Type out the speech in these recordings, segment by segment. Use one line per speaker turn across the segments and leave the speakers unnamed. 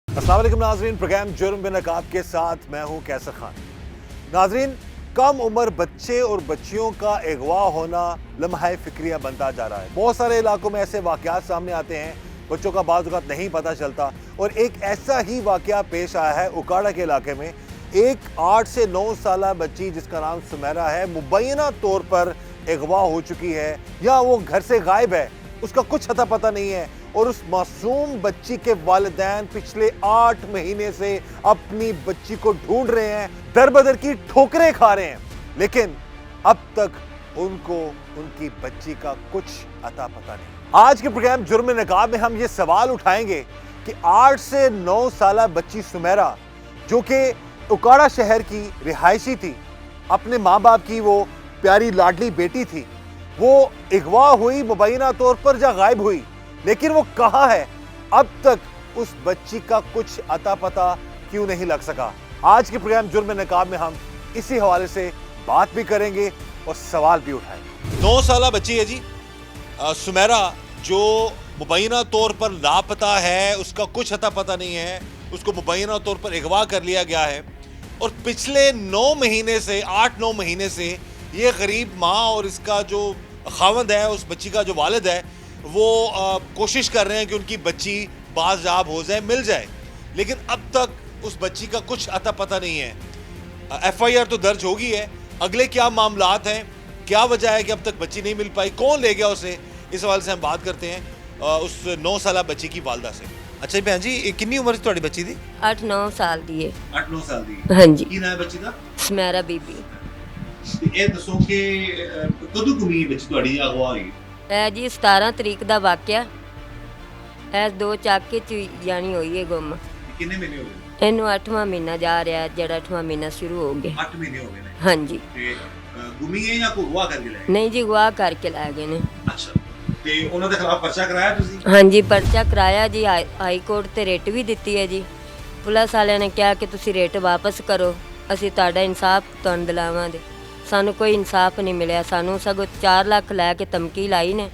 अस्सलाम वालेकुम नाजरीन, प्रोग्राम जुर्म बिन नकाब के साथ मैं हूं कैसर खान। नाजरीन, कम उम्र बच्चे और बच्चियों का अगवा होना लम्हा फिक्रिया बनता जा रहा है। बहुत सारे इलाकों में ऐसे वाक़यात सामने आते हैं, बच्चों का बाज़ औक़ात नहीं पता चलता। और एक ऐसा ही वाक़या पेश आया है उकाड़ा के इलाके में। एक 8 से 9 साल बच्ची जिसका नाम सुमेरा है, मुबैना तौर पर अगवा हो चुकी है या वो घर से गायब है, उसका कुछ अता पता नहीं है। और उस मासूम बच्ची के वालिदैन पिछले 8 महीने से अपनी बच्ची को ढूंढ रहे हैं, दर बदर की ठोकरें खा रहे हैं, लेकिन अब तक उनको उनकी बच्ची का कुछ अता पता नहीं। आज के प्रोग्राम जुर्म नकाब में हम ये सवाल उठाएंगे कि 8 से 9 साल बच्ची सुमेरा, जो कि उकाड़ा शहर की रिहायशी थी, अपने माँ बाप की वो प्यारी लाडली बेटी थी, वो अगवा हुई मुबैना तौर पर या गायब हुई, लेकिन वो कहाँ है? अब तक उस बच्ची का कुछ अता पता क्यों नहीं लग सका? आज के प्रोग्राम जुर्म नकाब में हम इसी हवाले से बात भी करेंगे और सवाल भी उठाएंगे। 9 साल बच्ची है जी सुमेरा, जो मुबैना तौर पर लापता है, उसका कुछ अता पता नहीं है, उसको मुबैना तौर पर अगवा कर लिया गया है। और पिछले 9 महीने से 8-9 महीने से ये गरीब माँ और इसका जो खावंद है, उस बच्ची का जो वालिद है, वो कोशिश कर रहे हैं कि उनकी बच्ची बाज़ाब हो जाए, मिल जाए, लेकिन अब तक उस बच्ची का कुछ अता पता नहीं है। FIR तो दर्ज होगी है, अगले क्या मामलात हैं, क्या वजह है कि अब तक बच्ची नहीं मिल पाई, कौन ले गया उसे, इस सवाल से हम बात करते हैं उस 9 साल बच्ची की वालदा से। अच्छा भैन जी, कितनी उम्र से ਤੁਹਾਡੀ बच्ची दी?
8-9 साल दी है।
8-9 साल दी।
हाँ जी।
की नाम है बच्ची दा?
सुमेरा बीबी।
ਇਹ ਦੱਸੋ ਕਿ ਕਦੋਂ ਗੁੰਮੀ ਬੱਚੀ ਤੁਹਾਡੀ ਅਗਵਾ ਹੋਈ?
ਇਹ ਜੀ 17 ਤਰੀਕ ਦਾ ਵਾਕਿਆ ਐ 2 ਚਾਕੇ ਚ ਜਾਣੀ ਹੋਈ ਹੈ ਗੁੰਮ।
ਕਿੰਨੇ ਮਹੀਨੇ ਹੋ ਗਏ?
ਇਹਨੂੰ 8ਵਾਂ ਮਹੀਨਾ ਜਾ ਰਿਹਾ, ਜਿਹੜਾ 8ਵਾਂ ਮਹੀਨਾ ਸ਼ੁਰੂ ਹੋ ਗਿਆ।
8 ਮਹੀਨੇ ਹੋ ਗਏ ਨੇ।
ਹਾਂਜੀ।
ਤੇ ਗੁੰਮੀ ਹੈ ਜਾਂ ਕੋਈ ਅਗਵਾ ਕਰਕੇ ਲੈ ਗਏ?
ਨਹੀਂ ਜੀ, ਅਗਵਾ ਕਰਕੇ ਲੈ ਗਏ ਨੇ।
ਅੱਛਾ, ਤੇ ਉਹਨਾਂ ਦੇ ਖਿਲਾਫ ਪਰਚਾ ਕਰਾਇਆ ਤੁਸੀਂ?
ਹਾਂਜੀ, ਪਰਚਾ ਕਰਾਇਆ ਜੀ, ਹਾਈ ਕੋਰਟ ਤੇ ਰਿਟ ਵੀ ਦਿੱਤੀ ਹੈ ਜੀ। ਪੁਲਿਸ ਵਾਲਿਆਂ ਨੇ ਕਿਹਾ ਕਿ ਤੁਸੀਂ ਰਿਟ ਵਾਪਸ ਕਰੋ, ਅਸੀਂ ਤੁਹਾਡਾ ਇਨਸਾਫ ਤੁਹਾਨੂੰ ਦਿਲਾਵਾਂਗੇ। ਸਾਨੂੰ ਕੋਈ ਇਨਸਾਫ ਨਹੀਂ ਮਿਲਿਆ, ਸਾਨੂੰ ਸਗੋਂ 4 ਲੱਖ ਲੈ ਕੇ ਧਮਕੀ ਲਾਈ ਨੇ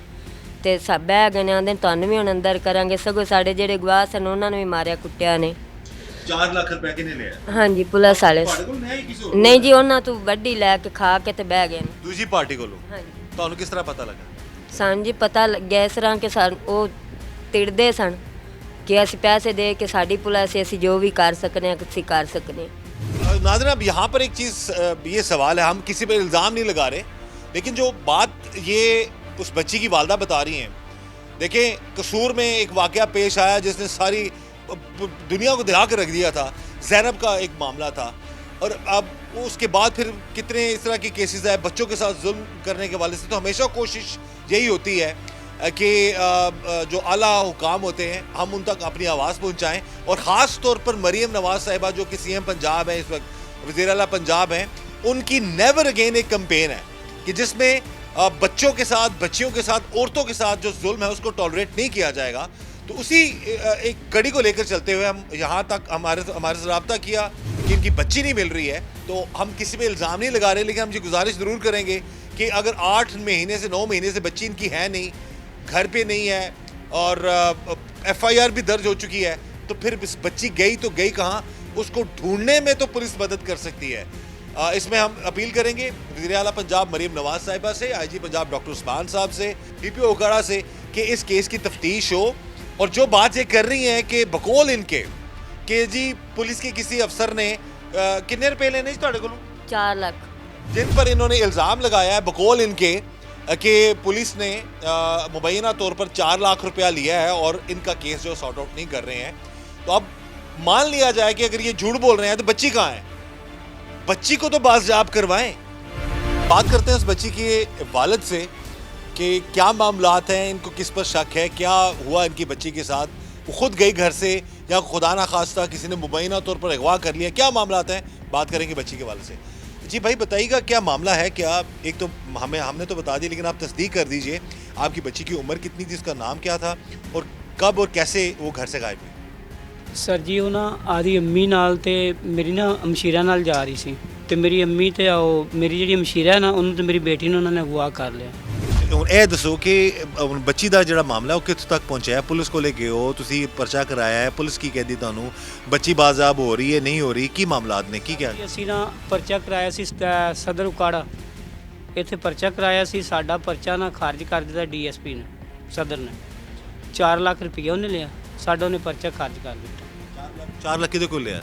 ਤੇ ਸਭ ਬਹਿ ਗਏ ਨੇ, ਆਂਦੇ ਤੁਹਾਨੂੰ ਵੀ ਹੁਣ ਅੰਦਰ ਕਰਾਂਗੇ। ਸਗੋਂ ਸਾਡੇ ਜਿਹੜੇ ਗਵਾਹ ਸਨ ਉਹਨਾਂ ਨੂੰ ਵੀ ਮਾਰਿਆ ਕੁੱਟਿਆ ਨੇ।
4 ਲੱਖ ਰੁਪਏ ਕਿਨੇ ਲਿਆ?
ਹਾਂਜੀ, ਪੁਲਿਸ ਵਾਲੇ।
ਤੁਹਾਡੇ ਕੋਲ ਨਹੀਂ ਕਿਸੇ ਹੋਰ?
ਨਹੀਂ ਜੀ, ਉਹਨਾਂ ਤੋਂ ਵੱਡੀ ਲੈ ਕੇ ਖਾ ਕੇ ਤੇ ਬਹਿ ਗਏ ਨੇ।
ਦੂਜੀ ਪਾਰਟੀ ਕੋਲੋਂ?
ਹਾਂਜੀ।
ਤੁਹਾਨੂੰ ਕਿਸ ਤਰ੍ਹਾਂ ਪਤਾ ਲੱਗਾ?
ਸਾਨੂੰ ਜੀ ਪਤਾ ਲੱਗਿਆ ਇਸ ਤਰ੍ਹਾਂ ਕਿ ਉਹ ਤਿੜਦੇ ਸਨ ਕਿ ਅਸੀਂ ਪੈਸੇ ਦੇ ਕੇ ਸਾਡੀ ਪੁਲਿਸ ਅਸੀਂ ਜੋ ਵੀ ਕਰ ਸਕਨੇ ਹਾਂ ਅਸੀਂ ਕਰ ਸਕਨੇ।
नाज़रीन, अब यहाँ पर एक चीज़, ये सवाल है, हम किसी पर इल्ज़ाम नहीं लगा रहे, लेकिन जो बात ये उस बच्ची की वालदा बता रही हैं, देखें कसूर में एक वाक़या पेश आया जिसने सारी दुनिया को दिला कर रख दिया था। ज़ैनब का एक मामला था, और अब उसके बाद फिर कितने इस तरह के केसेस आए बच्चों के साथ जुल्म करने के वाले से। तो हमेशा कोशिश यही होती है कि जो आला हुकाम होते हैं हम उन तक अपनी आवाज़ पहुँचाएँ, और ख़ास तौर पर मरीम नवाज़ साहिबा जो कि CM पंजाब है, इस वक्त वज़ीर आला पंजाब हैं, उनकी नेवर अगेन एक कैंपेन है कि जिसमें बच्चों के साथ, बच्चियों के साथ, औरतों के साथ जो जुल्म है उसको टॉलरेट नहीं किया जाएगा। तो उसी एक कड़ी को लेकर चलते हुए हम यहाँ तक हमारे से रब्ता किया कि इनकी बच्ची नहीं मिल रही है। तो हम किसी पे इल्ज़ाम नहीं लगा रहे, लेकिन हम ये गुजारिश ज़रूर करेंगे कि अगर 8 महीने से 9 महीने से बच्ची इनकी है नहीं, घर पे नहीं है, और FIR भी दर्ज हो चुकी है, तो फिर इस बच्ची गई तो गई कहाँ? उसको ढूंढने में तो पुलिस मदद कर सकती है। इसमें हम अपील करेंगे वज़ीर आला पंजाब मरीम नवाज़ साहिबा से, IG पंजाब डॉक्टर उस्मान साहब से, DPO उकाड़ा से, कि इस केस की तफ्तीश हो। और जो बात ये कर रही हैं कि बकौल इनके कि जी पुलिस के किसी अफसर ने कितने रुपए लेने जी ਤੁਹਾਡੇ ਕੋਲੋਂ?
4 ਲੱਖ,
जिन पर इन्होंने इल्ज़ाम लगाया है बकौल इनके कि पुलिस ने मुबैना तौर पर 4 लाख रुपया लिया है और इनका केस जो सॉर्ट आउट नहीं कर रहे हैं। तो अब मान लिया जाए कि अगर ये झूठ बोल रहे हैं तो बच्ची कहाँ है? बच्ची को तो बाज़ाब करवाएं। बात करते हैं उस बच्ची के वालिद से कि क्या मामलात हैं, इनको किस पर शक है, क्या हुआ इनकी बच्ची के साथ, वो खुद गई घर से या खुदा ना खास्ता किसी ने मुबैना तौर पर अगवा कर लिया, क्या मामलात हैं, बात करेंगे बच्ची के वालिद से। जी भाई बताइएगा क्या मामला है, क्या एक तो हमने तो बता दी, लेकिन आप तस्दीक कर दीजिए, आपकी बच्ची की उम्र कितनी थी, उसका नाम क्या था, और कब और कैसे वो घर से गायब हुई?
सर जी वो ना आदी अम्मी नाल ते मेरी ना अमशीरा नाल जा रही सी। ਤੇ ਮੇਰੀ ਅੰਮੀ ਤੇ ਉਹ ਮੇਰੀ ਜਿਹੜੀ ਮਸ਼ੀਰਾ ਹੈ ਨਾ ਉਹਨੂੰ ਤੇ ਮੇਰੀ ਬੇਟੀ ਨੂੰ ਉਹਨਾਂ ਨੇ ਅਗਵਾ ਕਰ ਲਿਆ।
ਹੁਣ ਇਹ ਦੱਸੋ ਕਿ ਹੁਣ ਬੱਚੀ ਦਾ ਜਿਹੜਾ ਮਾਮਲਾ ਉਹ ਕਿੱਥੋਂ ਤੱਕ ਪਹੁੰਚਿਆ ਹੈ? ਪੁਲਿਸ ਕੋਲੇ ਗਏ ਹੋ ਤੁਸੀਂ, ਪਰਚਾ ਕਰਾਇਆ ਹੈ, ਪੁਲਿਸ ਕੀ ਕਹਿੰਦੀ ਤੁਹਾਨੂੰ? ਬੱਚੀ ਬਾਜ਼ਾਬ ਹੋ ਰਹੀ ਹੈ, ਨਹੀਂ ਹੋ ਰਹੀ? ਕੀ ਮਾਮਲਾਤ ਨੇ, ਕੀ ਕਿਹਾ?
ਅਸੀਂ ਨਾ ਪਰਚਾ ਕਰਾਇਆ ਸੀ ਸਦਰ ਉਕਾੜਾ, ਇੱਥੇ ਪਰਚਾ ਕਰਾਇਆ ਸੀ। ਸਾਡਾ ਪਰਚਾ ਨਾ ਖਾਰਜ ਕਰ ਦਿੱਤਾ ਡੀਐਸਪੀ ਨੇ, ਸਦਰ ਨੇ। 4 ਲੱਖ ਰੁਪਏ ਉਹਨੇ ਲਿਆ, ਸਾਡਾ ਉਹਨੇ ਪਰਚਾ ਖਾਰਜ ਕਰ ਦਿੱਤਾ।
4 ਲੱਖ ਕਿਹਦੇ ਕੋਲ ਲਿਆ?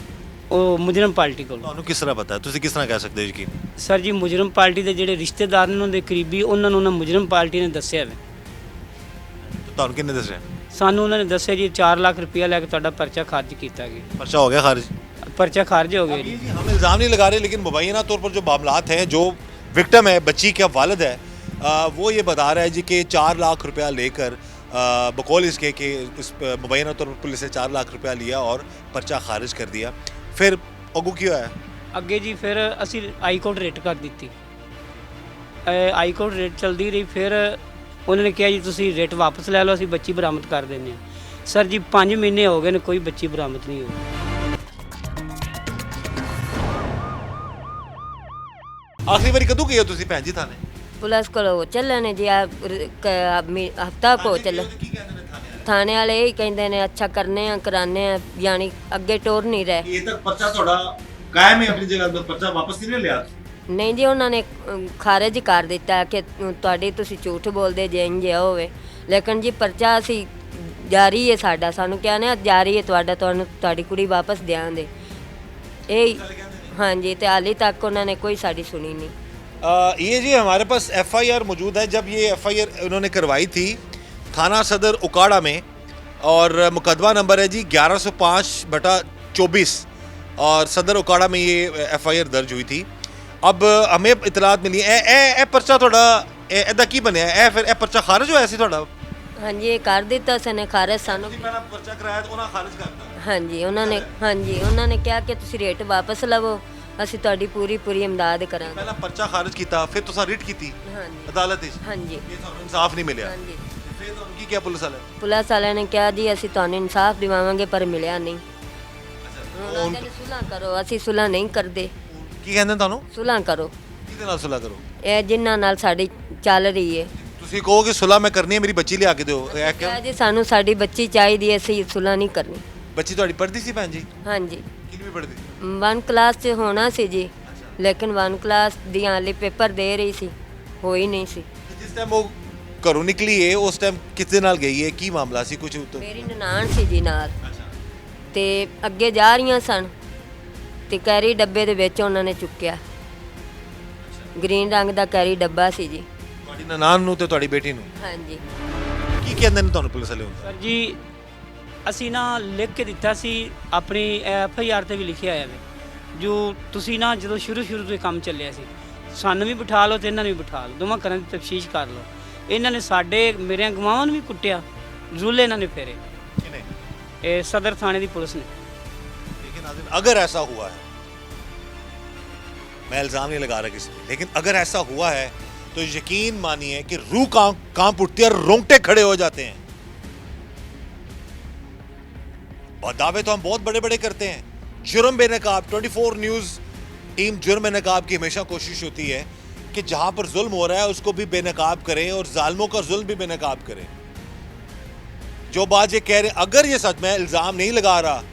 ਉਹ ਮੁਜਰਮ ਪਾਰਟੀ ਕੋਲ।
ਤੁਹਾਨੂੰ ਕਿਸ ਤਰ੍ਹਾਂ ਪਤਾ? ਤੁਸੀਂ ਕਿਸ ਤਰ੍ਹਾਂ ਕਹਿ ਸਕਦੇ ਹੋ ਯਕੀਨ?
ਸਰ ਜੀ, ਮੁਜਰਮ ਪਾਰਟੀ ਦੇ ਜਿਹੜੇ ਰਿਸ਼ਤੇਦਾਰ ਨੇ, ਉਹਨਾਂ ਦੇ ਕਰੀਬੀ, ਉਹਨਾਂ ਨੂੰ ਉਹਨਾਂ ਮੁਜਰਮ ਪਾਰਟੀ ਨੇ ਦੱਸਿਆ ਵੇ।
ਤੁਹਾਨੂੰ ਕਿੰਨੇ ਦੱਸਿਆ?
ਸਾਨੂੰ ਉਹਨਾਂ ਨੇ ਦੱਸਿਆ ਜੀ 4 ਲੱਖ ਰੁਪਇਆ ਲੈ ਕੇ ਤੁਹਾਡਾ ਪਰਚਾ ਖਾਰਜ ਕੀਤਾ ਗਿਆ।
पर्चा हो गया खारिज?
पर्चा खारिज हो गया जी।
हम इल्ज़ाम नहीं लगा रहे, लेकिन मुबैना तौर पर जो मामलात हैं, जो विक्टिम है, बच्ची का वालिद है, वो ये बता रहा है जी कि 4 लाख रुपया लेकर बकौल इसके कि इस मुबैना तौर पर पुलिस ने 4 लाख रुपया लिया और पर्चा खारिज कर दिया। फिर अगू क्यों है
ਅੱਗੇ ਜੀ ਫਿਰ ਅਸੀਂ ਹਾਈ ਕੋਰਟ ਰਿਟ ਕਰ ਦਿੱਤੀ। ਹਾਈ ਕੋਰਟ ਰਿਟ ਚਲਦੀ ਰਹੀ। ਫਿਰ ਉਹਨਾਂ ਨੇ ਕਿਹਾ ਜੀ ਤੁਸੀਂ ਰਿਟ ਵਾਪਸ ਲੈ ਲਓ, ਅਸੀਂ ਬੱਚੀ ਬਰਾਮਦ ਕਰ ਦਿੰਦੇ ਹਾਂ। ਸਰ ਜੀ 5 ਮਹੀਨੇ ਹੋ ਗਏ ਨੇ, ਕੋਈ ਬੱਚੀ ਬਰਾਮਦ ਨਹੀਂ ਹੋਈ।
आखिरी बारी कदू गए हो तुसी भैन जी थाने?
ਪੁਲਿਸ ਕੋਲ ਚੱਲੇ ਨੇ ਜੀ, ਹਫਤਾ ਕੋ ਚੱਲ ਥਾਣੇ ਵਾਲੇ ਇਹ ਕਹਿੰਦੇ ਨੇ ਅੱਛਾ ਕਰਨੇ ਆ, ਕਰਾਣੇ ਆ, ਯਾਨੀ ਅੱਗੇ ਟੋਰ ਨਹੀਂ ਰਹੇ।
ये तक पर्चा थोड़ा कायम है अपनी जगह पर, पर्चा वापस नहीं लिया?
ਨਹੀਂ ਜੀ, ਉਹਨਾਂ ਨੇ ਖਾਰਜ ਕਰ ਦਿੱਤਾ ਕਿ ਤੁਹਾਡੀ ਤੁਸੀਂ ਝੂਠ ਬੋਲਦੇ ਜੇ ਇੰਜ ਹੋਵੇ। ਲੇਕਿਨ ਜੀ ਪਰਚਾ ਅਸੀਂ ਜਾਰੀ ਹੈ ਸਾਡਾ, ਸਾਨੂੰ ਕਹਿੰਦੇ ਜਾਰੀ ਹੈ ਤੁਹਾਡਾ, ਤੁਹਾਨੂੰ ਤੁਹਾਡੀ ਕੁੜੀ ਵਾਪਸ ਦਿਆਂਗੇ। ਇਹ ਹਾਂਜੀ, ਤੇ ਹਾਲੇ ਤੱਕ ਉਹਨਾਂ ਨੇ ਕੋਈ ਸਾਡੀ ਸੁਣੀ नहीं।
ये जी हमारे पास एफआईआर मौजूद है। जब ये एफआईआर उन्होंने करवाई थी थाना सदर उकाड़ा में, और मुकदमा नंबर है जी 1105/24, और सदर उकाड़ा में ये एफआईआर दर्ज हुई थी। अब हमें इतलात मिली ए पर्चा थोड़ा एदा की बनया ए, फिर ए पर्चा खारिज होया सी थोड़ा?
ਹਾਂਜੀ, ਇਹ ਕਰ ਦਿੱਤਾ ਸਨੇ ਖਾਰਜ ਸਾਨੂੰ।
पहला पर्चा कराया तो उन्होंने खारिज करता।
ਹਾਂਜੀ, ਉਹਨਾਂ ਨੇ ਕਿਹਾ ਕਿ ਤੁਸੀਂ ਰੇਟ ਵਾਪਸ ਲਵੋ, ਅਸੀਂ ਤੁਹਾਡੀ ਪੂਰੀ ਇਮਦਾਦ ਕਰਾਂਗੇ।
पहला पर्चा खारिज किया, फिर तुसा रिट की
ਹਾਂਜੀ
अदालत विच,
ਹਾਂਜੀ
ये थानू इंसाफ नहीं मिलिया।
ਹਾਂਜੀ।
फिर उनकी क्या पुलिस वाले?
ਪੁਲਿਸ ਵਾਲਿਆਂ ਨੇ ਕਿਹਾ ਜੀ ਅਸੀਂ ਤੁਹਾਨੂੰ ਇਨਸਾਫ ਦਿਵਾਵਾਂਗੇ, ਪਰ ਮਿਲਿਆ ਨਹੀਂ। ਉਹਨਾਂ
ਹੁਣ
ਕਹਿੰਦੇ ਸੁਲ੍ਹਾ ਕਰੋ, ਅਸੀਂ ਸੁਲ੍ਹਾ ਨਹੀਂ ਕਰਦੇ।
ਕੀ ਕਹਿੰਦੇ ਤੁਹਾਨੂੰ?
ਸੁਲ੍ਹਾ ਕਰੋ,
ਕਿਹਦੇ ਨਾਲ ਸੁਲ੍ਹਾ ਕਰੋ?
ਇਹ ਜਿਨ੍ਹਾਂ ਨਾਲ ਸਾਡੀ ਚੱਲ ਰਹੀ ਹੈ।
ਤੁਸੀਂ ਕਹੋ ਕਿ ਸੁਲ੍ਹਾ ਮੈਂ ਕਰਨੀ ਹੈ, ਮੇਰੀ ਬੱਚੀ ਲਿਆ ਕੇ ਦਿਓ। ਇਹ ਕਿਉਂ?
ਕਿਹਾ ਜੀ ਸਾਨੂੰ ਸਾਡੀ ਬੱਚੀ ਚਾਹੀਦੀ ਹੈ, ਅਸੀਂ ਸੁਲ੍ਹਾ ਨਹੀਂ ਕਰਨੀ।
ਬੱਚੀ ਤੁਹਾਡੀ ਪੜ੍ਹਦੀ ਸੀ ਭੈਣ ਜੀ?
ਹਾਂਜੀ,
ਕਿੰਨੀ ਪੜ੍ਹਦੀ?
1 ਕਲਾਸ 'ਚ ਹੋਣਾ ਸੀ ਜੀ, ਲੇਕਿਨ 1 ਕਲਾਸ ਦੀਆਂ ਹਾਲੇ ਪੇਪਰ ਦੇ ਰਹੀ ਸੀ, ਹੋਈ ਨਹੀਂ ਸੀ।
ਜਿਸ ਟਾਈਮ ਉਹ ਘਰੋਂ ਨਿਕਲੀ ਹੈ ਉਸ ਟਾਈਮ ਕਿਸਦੇ ਨਾਲ ਗਈ ਹੈ, ਕੀ ਮਾਮਲਾ ਸੀ ਕੁਝ?
ਮੇਰੀ ਨਨਾਣ ਸੀ ਜੀ ਨਾਲ, ਤੇ ਅੱਗੇ ਜਾ ਰਹੀਆਂ ਸਨ ਤੇ ਕੈਰੀ ਡੱਬੇ ਦੇ ਵਿੱਚ ਉਹਨਾਂ ਨੇ ਚੁੱਕਿਆ। ਗ੍ਰੀਨ ਰੰਗ ਦਾ ਕੈਰੀ ਡੱਬਾ ਸੀ ਜੀ।
ਤੁਹਾਡੀ ਨਨਾਣ ਨੂੰ ਤੇ ਤੁਹਾਡੀ ਬੇਟੀ ਨੂੰ?
ਹਾਂਜੀ।
ਕੀ ਕਹਿੰਦੇ ਨੇ ਤੁਹਾਨੂੰ ਪੁਲਿਸ ਵਾਲੇ?
ਸਰ ਜੀ ਅਸੀਂ ਨਾ ਲਿਖ ਕੇ ਦਿੱਤਾ ਸੀ, ਆਪਣੀ ਐਫਆਈਆਰ ਤੇ ਵੀ ਲਿਖਿਆ ਹੋਇਆ ਵੇ, ਜੋ ਤੁਸੀਂ ਨਾ ਜਦੋਂ ਸ਼ੁਰੂ ਤੋਂ ਇਹ ਕੰਮ ਚੱਲਿਆ ਸੀ, ਸਾਨੂੰ ਵੀ ਬਿਠਾ ਲਓ ਤੇ ਇਹਨਾਂ ਨੂੰ ਵੀ ਬਿਠਾ ਲਓ, ਦੋਵਾਂ ਘਰਾਂ ਦੀ ਤਫਤੀਸ਼ ਕਰ ਲਓ। ਇਹਨਾਂ ਨੇ ਸਾਡੇ ਮੇਰੇ ਗਵਾਹਾਂ ਨੂੰ ਵੀ ਕੁੱਟਿਆ, ਜ਼ੁਲੇ ਇਹਨਾਂ ਨੇ ਫੇਰੇ।
किने?
ਇਹ ਸਦਰ ਥਾਣੇ ਦੀ ਪੁਲਿਸ ਨੇ।
लेकिन नाज़रीन, अगर ऐसा हुआ है, मैं इल्ज़ाम नहीं लगा रहा किसी पे, लेकिन अगर ऐसा हुआ है तो यकीन मानिए कि रूह कांप उठती है और रोंगटे खड़े हो जाते हैं। और दावे तो हम बहुत बड़े बड़े करते हैं। जुर्म बेनकाब 24 न्यूज़ टीम जुर्म बेनकाब की हमेशा कोशिश होती है कि जहां पर जुल्म हो रहा है उसको भी बेनकाब करें और जालिमों का जुल्म भी बेनकाब करें। जो बात ये कह रहे हैं, अगर ये सच में इल्ज़ाम नहीं लगा रहा,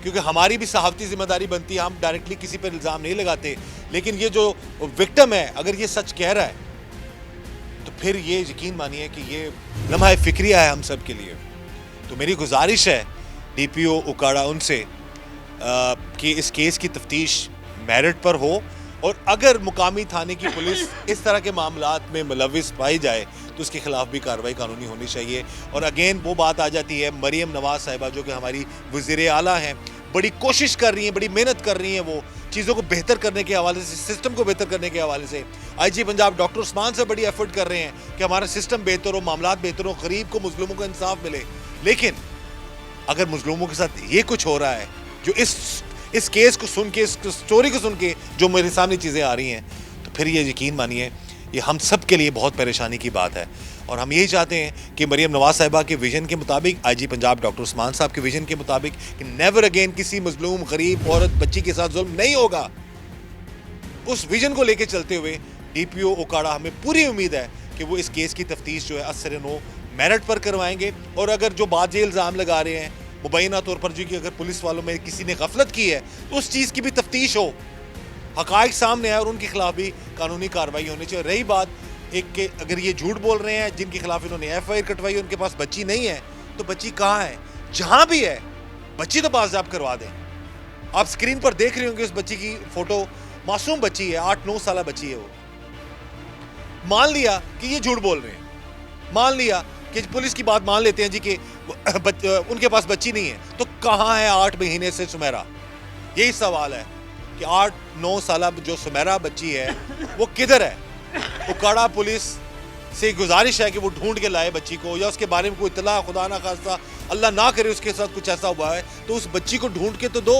क्योंकि हमारी भी सहाफ़ती जिम्मेदारी बनती है, हम डायरेक्टली किसी पर इल्ज़ाम नहीं लगाते, लेकिन ये जो विक्टिम है अगर ये सच कह रहा है तो फिर ये यकीन मानिए कि ये लम्हा फ़िक्रिया है हम सब के लिए। तो मेरी गुजारिश है डीपीओ उकाड़ा उनसे कि इस केस की तफ्तीश मेरिट पर हो, और अगर मुकामी थाने की पुलिस इस तरह के मामलात में मुलविस पाई जाए तो उसके खिलाफ भी कार्रवाई कानूनी होनी चाहिए। और अगेन वो बात आ जाती है, मरियम नवाज़ साहिबा जो कि हमारी वज़ीर आला हैं, बड़ी कोशिश कर रही हैं, बड़ी मेहनत कर रही हैं, वो चीज़ों को बेहतर करने के हवाले से, सिस्टम को बेहतर करने के हवाले से। IG पंजाब डॉक्टर उस्मान से बड़ी एफर्ट कर रहे हैं कि हमारा सिस्टम बेहतर हो, मामलात बेहतर हो, गरीब को मुज़लूमों को इंसाफ मिले। लेकिन अगर मुज़लूमों के साथ ये कुछ हो रहा है, जो इस केस को सुन के, इस स्टोरी को सुन के जो मेरे सामने चीज़ें आ रही हैं, तो फिर ये यकीन मानिए ये हम सब के लिए बहुत परेशानी की बात है। और हम यही चाहते हैं कि मरियम नवाज़ साहिबा के विज़न के मुताबिक, IG पंजाब डॉक्टर उस्मान साहब के विज़न के मुताबिक, कि नेवर अगेन किसी मजलूम गरीब औरत बच्ची के साथ जुल्म नहीं होगा। उस विजन को लेके चलते हुए डीपीओ ओकाड़ा, हमें पूरी उम्मीद है कि वो इस केस की तफ्तीश जो है असर नो मेरिट पर करवाएंगे। और अगर जो बात ये इल्ज़ाम लगा रहे हैं मुबैना तौर पर जी कि अगर पुलिस वालों में किसी ने गफलत की है तो उस चीज़ की भी तफ्तीश हो, हक़ाइक़ सामने आए और उनके खिलाफ भी कानूनी कार्रवाई होनी चाहिए। रही बात एक के अगर ये झूठ बोल रहे हैं जिनके खिलाफ इन्होंने FIR कटवाई, उनके पास बच्ची नहीं है, तो बच्ची कहाँ है? जहाँ भी है बच्ची तो बाज़ाब करवा दें। आप स्क्रीन पर देख रहे होंगे उस बच्ची की फ़ोटो, मासूम बच्ची है, 8-9 साल बच्ची है वो। मान लिया कि ये झूठ बोल रहे हैं, मान लिया कि पुलिस की बात मान लेते हैं जी कि उनके पास बच्ची नहीं है, तो कहाँ है 8 महीने से सुमेरा? यही सवाल है कि 8-9 साल जो सुमेरा बच्ची है वो किधर है? ओकाड़ा पुलिस से गुजारिश है कि वो ढूंढ के लाए बच्ची को, या उसके बारे में कोई इतला, खुदा ना खास्ता अल्लाह ना करे उसके साथ कुछ ऐसा हुआ है तो उस बच्ची को ढूंढ के तो दो।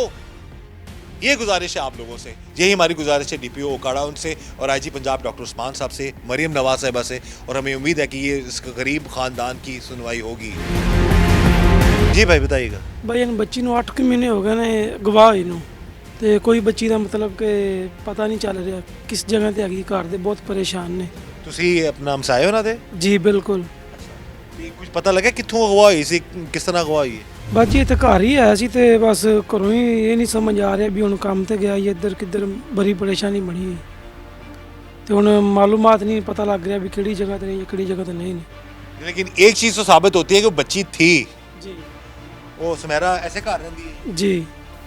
ये गुजारिश है आप लोगों से, यही हमारी गुजारिश है डीपीओ ओकाड़ा उनसे और IG पंजाब डॉक्टर उस्मान साहब से, मरियम नवाज साहिबा से, और हमें उम्मीद है कि ये इस गरीब खानदान की सुनवाई होगी। जी भाई बताइएगा।
भाई इन बच्ची ਨੂੰ 8 ਮਹੀਨੇ ਹੋ ਗਏ ਨੇ ਗਵਾਹ ਹੋਈ ਨੂੰ ਤੇ ਕੋਈ ਬੱਚੀ ਦਾ ਮਤਲਬ ਕਿ ਪਤਾ ਨਹੀਂ ਚੱਲ ਰਿਹਾ ਕਿਸ ਜਗ੍ਹਾ ਤੇ ਹੈਗੀ। ਘਰ ਦੇ ਬਹੁਤ ਪਰੇਸ਼ਾਨ ਨੇ।
ਤੁਸੀਂ ਆਪਣਾ ਹਮਸਾਏ ਉਹਨਾਂ ਦੇ?
ਜੀ ਬਿਲਕੁਲ।
ਕੁਝ ਪਤਾ ਲੱਗਾ ਕਿੱਥੋਂ ਅਗਵਾ ਹੋਈ ਸੀ, ਕਿਸ ਤਰ੍ਹਾਂ ਅਗਵਾ ਹੋਈ ਹੈ?
ਬਸ ਜੀ ਇੱਥੇ ਘਰ ਹੀ ਆਇਆ ਸੀ ਤੇ ਬਸ ਘਰੋਂ ਹੀ ਇਹ ਨਹੀਂ ਸਮਝ ਆ ਰਿਹਾ ਵੀ ਹੁਣ ਕੰਮ ਤੇ ਗਿਆ ਜਾਂ ਇੱਧਰ ਕਿੱਧਰ। ਬੜੀ ਪਰੇਸ਼ਾਨੀ ਬਣੀ ਹੈ ਤੇ ਹੁਣ ਮਾਲੂਮਾਤ ਨਹੀਂ ਪਤਾ ਲੱਗ ਰਿਹਾ ਵੀ ਕਿਹੜੀ ਜਗ੍ਹਾ ਤੇ ਨਹੀਂ ਕਿਹੜੀ ਜਗ੍ਹਾ ਤੇ नहीं।
लेकिन एक चीज़ तो साबित होती है कि वो बच्ची थी
जी।
वो सुमेरा ऐसे घर रहती है
जी।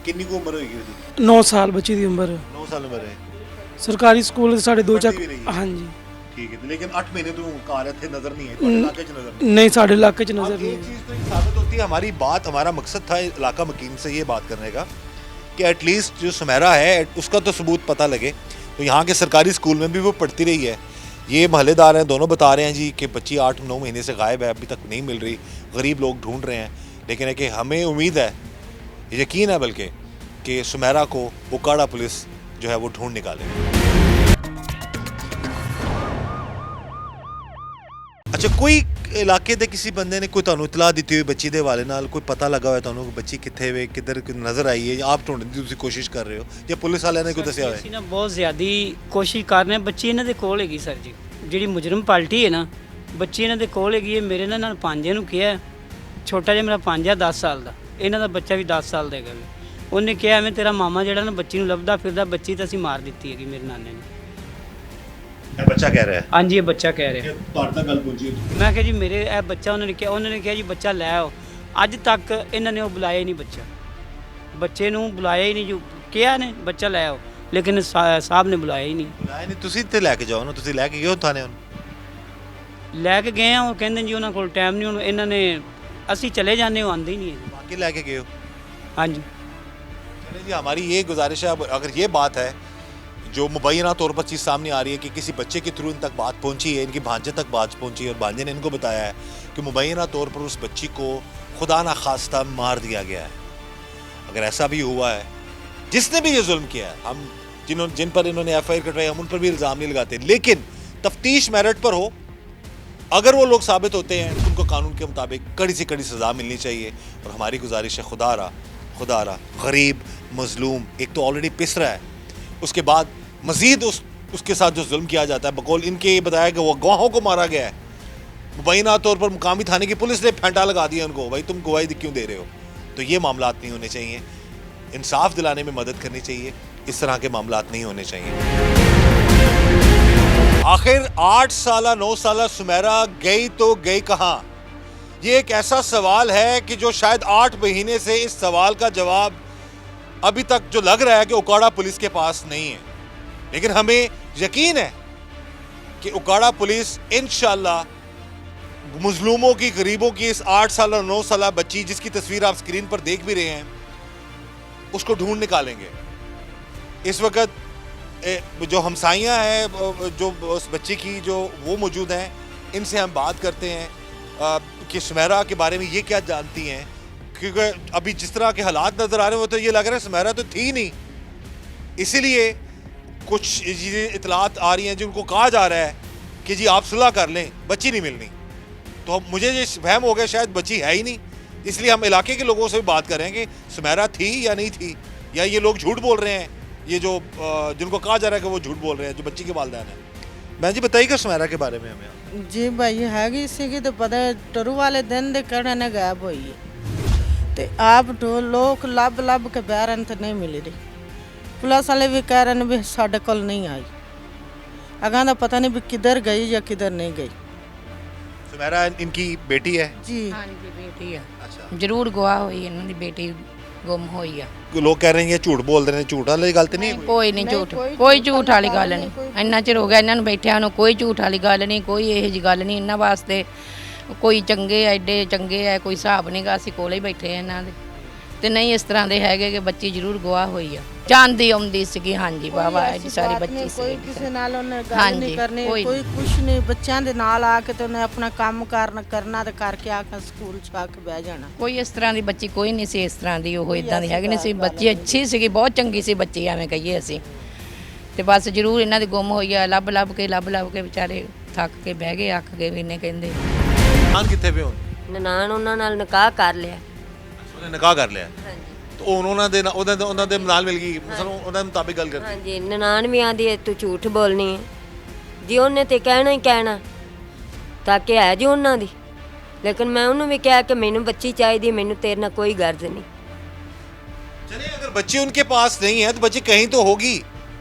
कितनी को उम्र होगी उसकी?
9 ਸਾਲ ਬੱਚੀ ਦੀ ਉਮਰ।
9 साल उम्र है।
ਸਰਕਾਰੀ ਸਕੂਲ ਸਾਡੇ 2
ਪੜ੍ਹਦੀ ਵੀ ਰਹੀ ਹੈ।
ਹਾਂਜੀ।
ठीक है, लेकिन 8 महीने तो कार ਇੱਥੇ नजर नहीं है, तुम्हारे इलाके च नजर नहीं।
नहीं साढ़े इलाके च नजर
अब
नहीं
एक
है।
चीज़ तो ये साबित होती है, हमारी बात, हमारा मकसद था इलाका मकीन से ये बात करने का कि एटलीस्ट जो सुमेरा है उसका तो सबूत पता लगे। तो यहाँ के सरकारी स्कूल में भी वो पढ़ती रही है। ये महल्लेदार हैं, दोनों बता रहे हैं जी कि बच्ची 8-9 महीने से गायब है, अभी तक नहीं मिल रही, गरीब लोग ढूंढ रहे हैं। लेकिन है कि हमें उम्मीद है, यकीन है बल्कि, कि सुमेरा को ओकाड़ा पुलिस जो है वो ढूंढ निकालेगी। अच्छा, कोई इलाके ਦੇ ਕਿਸੇ ਬੰਦੇ ਨੇ ਕੋਈ ਤੁਹਾਨੂੰ ਇਤਲਾਹ ਦਿੱਤੀ ਹੋਈ ਬੱਚੀ ਦੇ ਹਵਾਲੇ ਨਾਲ, ਕੋਈ ਪਤਾ ਲੱਗਾ ਹੋਇਆ ਤੁਹਾਨੂੰ ਕਿ ਬੱਚੀ ਕਿੱਥੇ ਵੇ, ਕਿੱਧਰ ਨਜ਼ਰ ਆਈ ਹੈ, ਜਾਂ ਆਪ ਢੂੰਡਣ ਦੀ ਤੁਸੀਂ ਕੋਸ਼ਿਸ਼ ਕਰ ਰਹੇ ਹੋ, ਜਾਂ ਪੁਲਿਸ ਵਾਲਿਆਂ ਨੇ ਕੋਈ ਦੱਸਿਆ ਹੋਇਆ?
ਅਸੀਂ ਨਾ ਬਹੁਤ ਜ਼ਿਆਦੀ ਕੋਸ਼ਿਸ਼ ਕਰ ਰਹੇ ਹਾਂ। ਬੱਚੀ ਇਹਨਾਂ ਦੇ ਕੋਲ ਹੈਗੀ ਸਰ ਜੀ, ਜਿਹੜੀ ਮੁਜਰਮ ਪਾਰਟੀ ਹੈ ਨਾ, ਬੱਚੀ ਇਹਨਾਂ ਦੇ ਕੋਲ ਹੈਗੀ ਹੈ। ਮੇਰੇ ਨਾਲ ਭਾਂਜੇ ਨੂੰ ਕਿਹਾ, ਛੋਟਾ ਜਿਹਾ ਮੇਰਾ ਭਾਂਜਾ 10 ਸਾਲ ਦਾ, ਇਹਨਾਂ ਦਾ ਬੱਚਾ ਵੀ 10 ਸਾਲ ਦਾ ਹੈਗਾ ਵੀ। ਉਹਨੇ ਕਿਹਾ ਐਵੇਂ ਤੇਰਾ ਮਾਮਾ ਜਿਹੜਾ ਨਾ ਬੱਚੀ ਨੂੰ ਲੱਭਦਾ ਫਿਰਦਾ, ਬੱਚੀ ਤਾਂ ਅਸੀਂ ਮਾਰ ਦਿੱਤੀ ਹੈਗੀ ਮੇਰੇ ਨਾਨੇ ਨੇ।
ਇਹ ਬੱਚਾ ਕਹਿ ਰਿਹਾ ਹੈ?
ਹਾਂਜੀ ਇਹ ਬੱਚਾ ਕਹਿ ਰਿਹਾ।
ਤੁਹਾਡੇ ਤੱਕ ਗੱਲ ਪਹੁੰਚੀ?
ਮੈਂ ਕਿਹਾ ਜੀ ਮੇਰੇ ਇਹ ਬੱਚਾ, ਉਹਨਾਂ ਨੇ ਕਿਹਾ ਜੀ ਬੱਚਾ ਲੈ ਆਓ। ਅੱਜ ਤੱਕ ਇਹਨਾਂ ਨੇ ਉਹ ਬੁਲਾਇਆ ਹੀ ਨਹੀਂ ਬੱਚੇ ਨੂੰ ਬੁਲਾਇਆ ਹੀ ਨਹੀਂ। ਜੋ ਕਿਹਾ ਨੇ ਬੱਚਾ ਲੈ ਆਓ, ਲੇਕਿਨ ਸਾਹਿਬ ਨੇ ਬੁਲਾਇਆ ਹੀ ਨਹੀਂ।
ਬੁਲਾਇਆ ਨਹੀਂ? ਤੁਸੀਂ ਤੇ ਲੈ ਕੇ ਜਾਓ ਨਾ, ਤੁਸੀਂ ਲੈ ਕੇ ਗਏ ਹੋ ਥਾਣੇ ਉਹਨੂੰ?
ਲੈ ਕੇ ਗਏ ਆ, ਉਹ ਕਹਿੰਦੇ ਜੀ ਉਹਨਾਂ ਕੋਲ ਟਾਈਮ ਨਹੀਂ। ਹੁਣ ਇਹਨਾਂ ਨੇ ਅਸੀਂ ਚਲੇ ਜਾਂਦੇ, ਉਹ ਆਉਂਦੇ ਹੀ ਨਹੀਂ ਹੈ।
बाकी लेके गए हो?
हाँ जी।
चलिए जी, हमारी ये गुजारिश है, अगर ये बात है जो मुबैना तौर पर चीज़ सामने आ रही है कि किसी बच्चे के थ्रू इन तक बात पहुंची है, इनके भांजे तक बात पहुंची है और भांजे ने इनको बताया है कि मुबैना तौर पर उस बच्ची को खुदा ना खास्ता मार दिया गया है। अगर ऐसा भी हुआ है, जिसने भी ये जुल्म किया है, हम जिन पर इन्होंने FIR कटवाई, हम उन पर भी इल्ज़ाम नहीं लगाते, लेकिन तफ्तीश मेरिट पर हो। अगर वो लोग साबित होते हैं तो उनको कानून के मुताबिक कड़ी से कड़ी सज़ा मिलनी चाहिए। और हमारी गुजारिश है, खुदा रहा गरीब मजलूम एक तो ऑलरेडी पिस रहा है, उसके बाद मज़ीद उसके साथ जो जुल्म किया जाता है, बकौल इनके ये बताया कि वो गवाहों को मारा गया है। मुबैना तौर पर मुकामी थाने की पुलिस ने फेंटा लगा दिया उनको, भाई तुम गवाही क्यों दे रहे हो? तो ये मामलात नहीं होने चाहिए। इंसाफ दिलाने में मदद करनी चाहिए, इस तरह के मामलात नहीं होने चाहिए। आखिर 8 साल 9 साल सुमेरा गई तो गई कहाँ? ये एक ऐसा सवाल है कि जो शायद 8 महीने से इस सवाल का जवाब अभी तक जो लग रहा है कि ओकाड़ा पुलिस के पास नहीं है। लेकिन हमें यकीन है कि ओकाड़ा पुलिस इंशाअल्लाह मुजलूमों की, गरीबों की इस 8 साल और 9 साल बच्ची, जिसकी तस्वीर आप स्क्रीन पर देख भी रहे हैं, उसको ढूंढ निकालेंगे। इस वक्त जो हमसाइयाँ हैं जो उस बच्चे की जो वो मौजूद हैं, इनसे हम बात करते हैं कि सुमेरा के बारे में ये क्या जानती हैं, क्योंकि अभी जिस तरह के हालात नज़र आ रहे हैं वो तो ये लग रहा है सुमेरा तो थी नहीं। इसीलिए कुछ चीज़ें इतलात आ रही हैं जिनको कहा जा रहा है कि जी आप सुलह कर लें, बच्ची नहीं मिलनी। तो मुझे ये वहम हो गया शायद बच्ची है ही नहीं, इसलिए हम इलाके के लोगों से भी बात कर रहे हैं कि सुमेरा थी या नहीं थी, या ये लोग झूठ बोल रहे हैं ये जो जिनको कहा जा रहा है कि वो झूठ बोल रहे हैं, जो बच्ची के वालिदैन हैं। बहन जी बताइएगा सुमेरा के बारे में हमें।
जी भाई हैगी ਸੀਗੀ ਤੇ ਪਤਾ ਟਰੂ ਵਾਲੇ ਦਿਨ ਦੇ ਕਿਹੜੇ ਨੇ ਗਾਇਬ ਹੋਈ ਹੈ ਤੇ ਆਪ ਲੋਕ ਲੱਭ ਲੱਭ ਕੇ ਬਹਿਰਨ ਤੇ ਨਹੀਂ ਮਿਲ ਰਹੀ। ਪੁਲਿਸ ਵਾਲੇ ਵੀ ਕਹਿ ਰਹੇ ਨੇ ਵੀ ਸਾਡੇ ਕੋਲ ਨਹੀਂ ਆਈ। ਅਗਾਂ ਦਾ ਪਤਾ ਨਹੀਂ ਵੀ ਕਿੱਧਰ ਗਈ ਜਾਂ ਕਿੱਧਰ ਨਹੀਂ ਗਈ।
सुमेरा इनकी बेटी है।
ਜੀ
ਹਾਂਜੀ ਬੇਟੀ ਆ
अच्छा
ਜ਼ਰੂਰ ਗਵਾਹ ਹੋਈ ਇਹਨਾਂ ਦੀ ਬੇਟੀ ਗੁੰਮ ਹੋਈ ਆ
लोग कह रहे हैं ये झूठ बोल रहे हैं, झूठ वाली गल तो नहीं है कोई?
ਕੋਈ ਨਹੀਂ ਝੂਠ ਕੋਈ ਝੂਠ ਵਾਲੀ ਗੱਲ ਨਹੀਂ ਇੰਨਾ ਚਿਰ ਹੋ ਗਿਆ ਇਹਨਾਂ ਨੂੰ ਬੈਠਿਆਂ ਨੂੰ ਕੋਈ ਝੂਠ ਵਾਲੀ ਗੱਲ ਨਹੀਂ ਕੋਈ ਇਹੋ ਜਿਹੀ ਗੱਲ ਨਹੀਂ ਇਹਨਾਂ ਵਾਸਤੇ ਕੋਈ ਚੰਗੇ ਆ ਐਡੇ ਚੰਗੇ ਆ ਕੋਈ ਹਿਸਾਬ ਨਹੀਂਗਾ ਅਸੀਂ ਕੋਲੇ ਹੀ ਬੈਠੇ ਆ ਇਹਨਾਂ ਦੇ ਤੇ ਨਹੀਂ ਇਸ ਤਰ੍ਹਾਂ ਦੇ ਹੈਗੇ ਕਿ ਬੱਚੀ ਜ਼ਰੂਰ ਗਵਾਹ ਹੋਈ ਆ ਚਾਂਦੀ ਆਉਂਦੀ ਸੀਗੀ ਹਾਂਜੀ ਬਾਬਾ ਐਡੀ ਸਾਰੀ ਬੱਚੀ
ਕੋਈ
ਸੀ
ਕਿਸੇ ਨਾਲ ਉਹਨੇ ਗੱਲ
ਹਾਂਜੀ,
ਨਹੀਂ ਕਰਨੀ
ਕੋਈ
ਕੋਈ ਕੁਛ ਨਹੀਂ ਬੱਚਿਆਂ ਦੇ ਨਾਲ ਆ ਕੇ ਤੇ ਉਹਨੇ ਆਪਣਾ ਕੰਮ ਕਰਨਾ ਤੇ ਕਰਕੇ ਆ ਕੇ ਸਕੂਲ ਚ ਆ ਕੇ ਬਹਿ ਜਾਣਾ।
ਕੋਈ ਇਸ ਤਰ੍ਹਾਂ ਦੀ ਬੱਚੀ ਕੋਈ ਨਹੀਂ ਸੀ ਇਸ ਤਰ੍ਹਾਂ ਦੀ ਉਹ ਇਦਾਂ ਦੀ ਹੈਗੀ ਨਹੀਂ ਸੀ ਬੱਚੀ ਅੱਛੀ ਸੀਗੀ ਬਹੁਤ ਚੰਗੀ ਸੀ ਬੱਚੀ ਐਵੇਂ ਕਹੀਏ ਅਸੀਂ ਤੇ ਬਸ ਜ਼ਰੂਰ ਇਹਨਾਂ ਦੀ ਗੁੰਮ ਹੋਈ ਆ ਲੱਭ ਲੱਭ ਕੇ ਵਿਚਾਰੇ ਥੱਕ ਕੇ ਬਹਿ ਗਏ ਅੱਕ ਗਏ ਵੀ ਇਹਨੇ ਕਹਿੰਦੇ।
हाँ कितने पे हो?
ਨਨਾਣ ਉਹਨਾਂ ਨਾਲ ਨਿਕਾਹ ਕਰ ਲਿਆ।
ਉਹਨੇ ਨਿਕਾਹ ਕਰ ਲਿਆ
ਹਾਂਜੀ
ਤਾਂ ਉਹਨਾਂ ਦੇ ਉਹਨਾਂ ਦੇ ਨਾਲ ਮਿਲ ਗਈ ਮਸਲ ਉਹਨਾਂ ਦੇ ਮੁਤਾਬਿਕ ਗੱਲ ਕਰਦੀ।
ਹਾਂਜੀ ਨਨਾਣ ਵੀ ਆਂਦੀ ਹੈ ਤੂੰ ਝੂਠ ਬੋਲਣੀ ਹੈ ਜੀ ਉਹਨੇ ਤੇ ਕਹਿਣਾ ਹੀ ਕਹਿਣਾ ਤਾਂ ਕਿ ਹੈ ਜੀ ਉਹਨਾਂ ਦੀ। ਲੇਕਿਨ ਮੈਂ ਉਹਨੂੰ ਵੀ ਕਿਹਾ ਕਿ ਮੈਨੂੰ ਬੱਚੀ ਚਾਹੀਦੀ, ਮੈਨੂੰ ਤੇਰੇ ਨਾਲ ਕੋਈ ਗਰਜ਼ ਨਹੀਂ।
चलिए अगर बच्ची उनके पास नहीं है तो बच्ची कहीं तो होगी।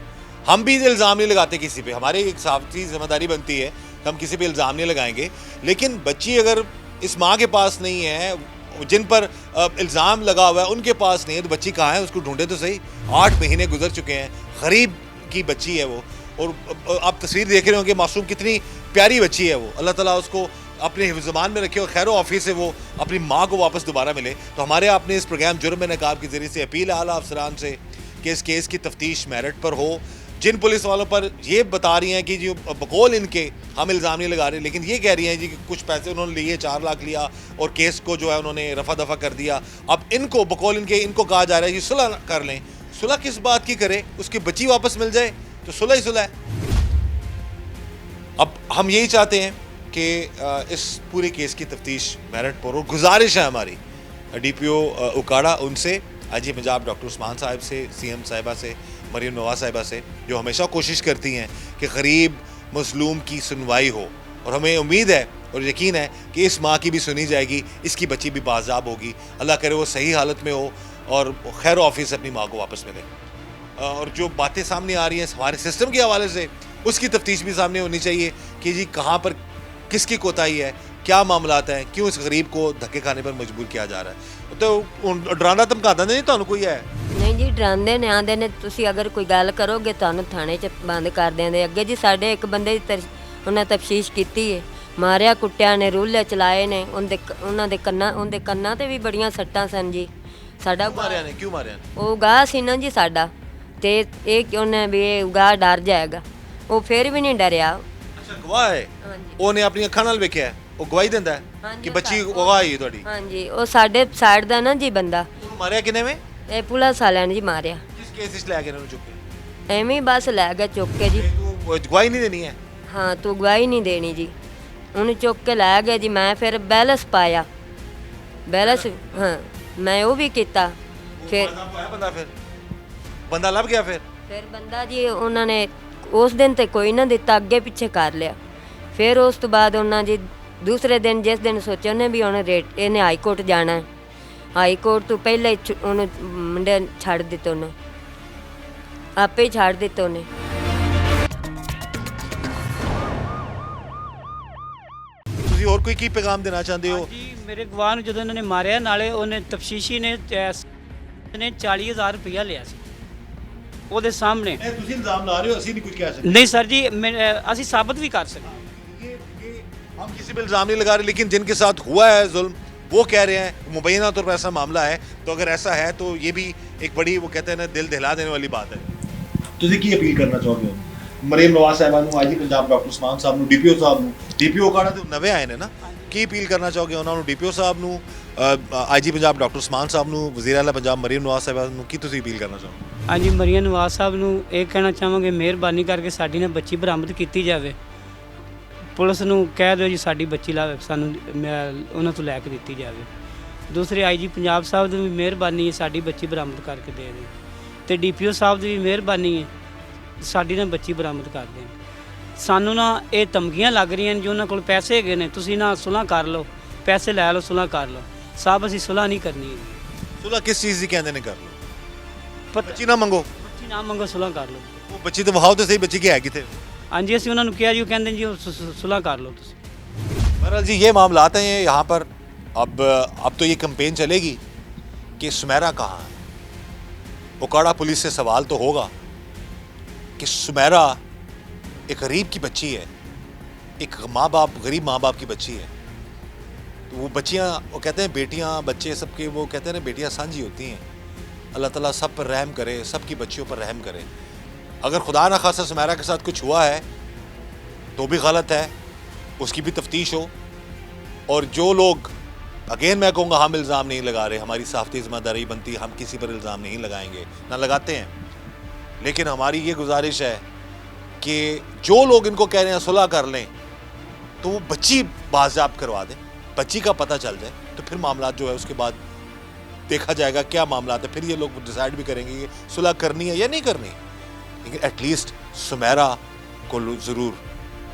हम भी इल्ज़ाम नहीं लगाते किसी पे, हमारी एक साफ़ी जिम्मेदारी बनती है कि हम किसी पे इल्ज़ाम नहीं लगाएंगे। लेकिन बच्ची अगर इस माँ के पास नहीं है, जिन पर इल्ज़ाम लगा हुआ है उनके पास नहीं है, तो बच्ची कहाँ है उसको ढूंढे तो सही। 8 महीने गुजर चुके हैं, गरीब की बच्ची है वो, और आप तस्वीर देख रहे होंगे मासूम कितनी प्यारी बच्ची है वो। अल्लाह ताला उसको अपने हिफ्ज़-ए-ज़मान में रखे और खैर ऑफिस से वो अपनी माँ को वापस दोबारा मिले। तो हमारे आपने इस प्रोग्राम जुर्म नकाब के ज़रिए से अपील है आला अफसरान से कि इस केस की तफ्तीश मेरिट पर हो। जिन पुलिस वालों पर ये बता रही हैं कि जो बकौल इनके हम इल्ज़ाम नहीं लगा रहे, लेकिन ये कह रही हैं जी कि कुछ पैसे उन्होंने लिए, 4 लाख लिया और केस को जो है उन्होंने रफा दफा कर दिया। अब इनको बकौल इनके इनको कहा जा रहा है कि सुलह कर लें। सुलह किस बात की करे, उसकी बच्ची वापस मिल जाए तो सुलह ही सुलह है। अब हम यही चाहते हैं कि इस पूरे केस की तफ्तीश मेरिट पर हो। गुजारिश है हमारी DPO उकाड़ा उनसे, IG पंजाब डॉक्टर उस्मान साहब से, CM साहिबा से, मरीम नवाज साहिबा से, जो हमेशा कोशिश करती हैं कि गरीब मजलूम की सुनवाई हो। और हमें उम्मीद है और यकीन है कि इस माँ की भी सुनी जाएगी, इसकी बच्ची भी बाज़ाब होगी। अल्लाह करे वो सही हालत में हो और खैर ऑफिस अपनी माँ को वापस मिले। और जो बातें सामने आ रही हैं हमारे सिस्टम के हवाले से, उसकी तफ्तीश भी सामने होनी चाहिए कि जी कहाँ पर किसकी कोताही है, क्या मामलात हैं, क्यों इस गरीब को धक्के खाने पर मजबूर किया जा रहा है। तो डराना धमकाना नहीं तो कोई है
ਨਹੀਂ ਜੀ ਡਰਾਉਂਦੇ ਨੇ ਆਂਦੇ ਨੇ ਤੁਸੀਂ ਅਗਰ ਕੋਈ ਗੱਲ ਕਰੋਗੇ ਤੁਹਾਨੂੰ ਥਾਣੇ 'ਚ ਬੰਦ ਕਰ ਦਿੰਦੇ। ਅੱਗੇ ਜੀ ਸਾਡੇ ਇੱਕ ਬੰਦੇ ਦੀ ਉਹਨਾਂ ਤਫਤੀਸ਼ ਕੀਤੀ ਹੈ, ਮਾਰਿਆ ਕੁੱਟਿਆ ਨੇ, ਰੂਲੇ ਚਲਾਏ ਨੇ, ਉਹਦੇ ਕੰਨਾਂ ਤੇ ਵੀ ਬੜੀਆਂ ਸੱਟਾਂ ਸਨ ਜੀ। ਸਾਡਾ
मारिया ने क्यों मारिया ने?
ਉਹ ਗਾਹ ਸੀ ਨਾ ਜੀ ਸਾਡਾ, ਤੇ ਇਹ ਕਿਉਂ ਨੇ ਵੀ ਇਹ ਗਾਹ ਡਰ ਜਾਏਗਾ, ਉਹ ਫਿਰ ਵੀ ਨਹੀਂ ਡਰਿਆ।
अच्छा गवाह है,
ਹਾਂਜੀ
ਉਹਨੇ ਆਪਣੀ ਅੱਖਾਂ ਨਾਲ ਵੇਖਿਆ ਹੈ, ਉਹ ਗਵਾਹੀ ਦਿੰਦਾ ਹੈ
ਹਾਂਜੀ,
ਕਿ
ਉਹ
ਬੱਚੀ
ਸਾਡਾ-
ਗਵਾਹ ਹੈ ਤੁਹਾਡੀ।
ਹਾਂਜੀ ਉਹ ਸਾਡੇ ਸਾਈਡ ਦਾ ਨਾ ਜੀ ਬੰਦਾ,
ਉਹਨੂੰ ਮਾਰਿਆ ਕਿਨੇ ਵੇ?
ਇਹ ਪੁਲਿਸ ਵਾਲਿਆਂ ਨੇ ਜੀ ਮਾਰਿਆ।
ਕਿਸ ਕੇਸ ਵਿੱਚ ਲੈ ਕੇ ਇਹਨਾਂ ਨੂੰ ਚੁੱਕ ਕੇ?
ਐਵੇਂ ਹੀ ਬਸ ਲੈ ਗਿਆ ਚੁੱਕ ਕੇ ਜੀ।
ਤੂੰ ਗਵਾਹੀ ਨਹੀਂ ਦੇਣੀ ਹੈ।
ਹਾਂ ਤੂੰ ਗਵਾਹੀ ਨਹੀਂ ਦੇਣੀ ਜੀ। ਉਹਨੂੰ ਚੁੱਕ ਕੇ ਲੈ ਗਿਆ ਜੀ। ਮੈਂ ਫਿਰ ਬੈਲੈਂਸ ਪਾਇਆ, ਬੈਲੈਂਸ ਹਾਂ ਮੈਂ ਉਹ ਵੀ ਕੀਤਾ। ਫਿਰ
ਬੰਦਾ ਬੰਦਾ ਲੱਭ ਗਿਆ।
ਫਿਰ ਬੰਦਾ ਜੀ ਉਹਨਾਂ ਨੇ ਉਸ ਦਿਨ ਤੇ ਕੋਈ ਨਾ ਦਿੱਤਾ, ਅੱਗੇ ਪਿੱਛੇ ਕਰ ਲਿਆ। ਫਿਰ ਉਸ ਤੋਂ ਬਾਅਦ ਉਹਨਾਂ ਜੀ ਦੂਸਰੇ ਦਿਨ ਜਿਸ ਦਿਨ ਸੋਚਿਆ ਉਹਨੇ ਵੀ ਹੁਣ ਇਹਨੇ ਹਾਈ ਕੋਰਟ ਜਾਣਾ ਹੈ, ਹਾਈ ਕੋਰਟ ਤੋਂ ਪਹਿਲਾਂ ਹੀ ਉਹਨੂੰ ਮੁੰਡੇ ਛੱਡ ਦਿੱਤਾ, ਉਹਨੂੰ ਆਪੇ ਹੀ ਛੱਡ ਦਿੱਤਾ ਉਹਨੇ।
ਤੁਸੀਂ ਹੋਰ ਕੋਈ ਕੀ ਪੈਗਾਮ ਦੇਣਾ ਚਾਹੁੰਦੇ ਹੋ?
ਜੀ ਮੇਰੇ ਗਵਾਹ ਨੂੰ ਜਦੋਂ ਇਹਨਾਂ ਨੇ ਮਾਰਿਆ, ਨਾਲੇ ਉਹਨੇ ਤਫਤੀਸ਼ੀ ਨੇ 40,000 ਰੁਪਇਆ ਲਿਆ ਸੀ ਉਹਦੇ ਸਾਹਮਣੇ।
ਇਹ ਤੁਸੀਂ ਇਲਜ਼ਾਮ ਲਾ ਰਹੇ ਹੋ, ਅਸੀਂ ਨਹੀਂ ਕੁਝ ਕਹਿ ਸਕਦੇ।
ਨਹੀਂ ਸਰ ਜੀ ਅਸੀਂ ਸਾਬਤ ਵੀ ਕਰ ਸਕਦੇ।
हम किसी पे इल्ज़ाम नहीं लगा रहे, लेकिन जिनके साथ हुआ है जुल्म वो कह रहे हैं मुबैना तौर पर ऐसा मामला है। तो अगर ऐसा है तो ये भी एक बड़ी, वो कहते हैं ना, दिल दहला देने वाली बात है। ਤੁਸੀਂ ਕੀ ਅਪੀਲ ਕਰਨਾ ਚਾਹੋਗੇ ਹੋ? ਮਰੀਮ ਨਵਾਜ਼ ਸਾਹਿਬਾ ਨੂੰ, IG ਪੰਜਾਬ ਡਾਕਟਰ ਉਸਮਾਨ ਸਾਹਿਬ ਨੂੰ, DPO ਸਾਹਿਬ ਨੂੰ, DPO ਕਾੜਾ ਤੇ ਨਵੇਂ ਆਏ ਨੇ ਨਾ, ਕੀ ਅਪੀਲ ਕਰਨਾ ਚਾਹੋਗੇ ਉਹਨਾਂ ਨੂੰ? DPO ਸਾਹਿਬ ਨੂੰ, IG ਪੰਜਾਬ ਡਾਕਟਰ ਉਸਮਾਨ ਸਾਹਿਬ ਨੂੰ, ਵਜ਼ੀਰ ਆਲਾ ਪੰਜਾਬ ਮਰੀਮ ਨਵਾਜ਼ ਸਾਹਿਬਾ ਨੂੰ ਕੀ ਤੁਸੀਂ ਅਪੀਲ ਕਰਨਾ ਚਾਹੋਗੇ?
ਹਾਂਜੀ ਮਰੀਮ ਨਵਾਜ਼ ਸਾਹਿਬ ਨੂੰ ਇਹ ਕਹਿਣਾ ਚਾਹਾਂਗੇ ਮਿਹਰਬਾਨੀ ਕਰਕੇ ਸਾਡੀ ਨਾ ਬੱਚੀ ਬਰਾਮਦ ਕੀਤੀ ਜਾਵੇ। ਪੁਲਿਸ ਨੂੰ ਕਹਿ ਦਿਓ ਜੀ ਸਾਡੀ ਬੱਚੀ ਸਾਨੂੰ ਉਹਨਾਂ ਤੋਂ ਲੈ ਕੇ ਦਿੱਤੀ ਜਾਵੇ। ਦੂਸਰੇ IG ਪੰਜਾਬ ਸਾਹਿਬ ਦੀ ਵੀ ਮਿਹਰਬਾਨੀ ਹੈ, ਸਾਡੀ ਬੱਚੀ ਬਰਾਮਦ ਕਰਕੇ ਦੇ ਦੇ। ਤੇ ਡੀਪੀਓ ਸਾਹਿਬ ਦੀ ਵੀ ਮਿਹਰਬਾਨੀ ਹੈ ਸਾਡੀ ਨਾ ਬੱਚੀ ਬਰਾਮਦ ਕਰ ਦੇਣ। ਸਾਨੂੰ ਨਾ ਇਹ ਧਮਕੀਆਂ ਲੱਗ ਰਹੀਆਂ ਨੇ, ਜੋ ਉਹਨਾਂ ਕੋਲ ਪੈਸੇ ਹੈਗੇ ਨੇ, ਤੁਸੀਂ ਨਾ ਸੁਲ੍ਹਾ ਕਰ ਲਓ, ਪੈਸੇ ਲੈ ਲਓ, ਸੁਲ੍ਹਾ ਕਰ ਲਓ। ਸਾਹਿਬ ਅਸੀਂ ਸੁਲ੍ਹਾ ਨਹੀਂ ਕਰਨੀ ਹੈ।
ਸੁਲ੍ਹਾ ਕਿਸ ਚੀਜ਼ ਦੀ ਕਹਿੰਦੇ ਨੇ ਕਰ ਲਓ? ਬੱਚੀ ਨਾ ਮੰਗੋ,
ਬੱਚੀ ਨਾ ਮੰਗੋ, ਸੁਲ੍ਹਾ ਕਰ ਲਓ।
ਉਹ ਬੱਚੀ ਤੇ ਵਿਖਾਓ ਤੇ ਸਹੀ, ਬੱਚੀ ਕੀ ਹੈ ਕਿੱਥੇ?
ਹਾਂਜੀ ਅਸੀਂ ਉਹਨਾਂ ਨੂੰ ਕਿਹਾ ਜੀ, ਉਹ ਕਹਿੰਦੇ ਜੀ ਉਹ ਸੁਲ੍ਹਾ ਕਰ ਲਓ ਤੁਸੀਂ।
बहरहाल जी ये मामलात हैं यहाँ पर। अब तो ये कैंपेन चलेगी कि सुमेरा कहाँ है। उकाड़ा पुलिस से सवाल तो होगा कि सुमेरा एक गरीब की बच्ची है, एक गरीब माँ बाप की बच्ची है। तो वो बच्चियाँ, वो कहते हैं बेटियाँ बच्चे सबके, वो कहते हैं ना बेटियाँ सांझी होती हैं। अल्लाह ताला सब पर रहम करे, सबकी बच्चियों पर रहम करे। अगर खुदा न खासा सुमेरा के साथ कुछ हुआ है तो भी गलत है, उसकी भी तफ्तीश हो। और जो लोग, अगेन मैं कहूँगा, हम इल्ज़ाम नहीं लगा रहे, हमारी साफ़ती ज़िम्मेदारी बनती, हम किसी पर इल्ज़ाम नहीं लगाएंगे, ना लगाते हैं। लेकिन हमारी ये गुजारिश है कि जो लोग इनको कह रहे हैं सुलह कर लें, तो वो बच्ची बाज़ाब्त करवा दें, बच्ची का पता चल जाए, तो फिर मामला जो है उसके बाद देखा जाएगा क्या मामला है। फिर ये लोग डिसाइड भी करेंगे कि सुलह करनी है या नहीं करनी। लेकिन एटलीस्ट सुमेरा को ज़रूर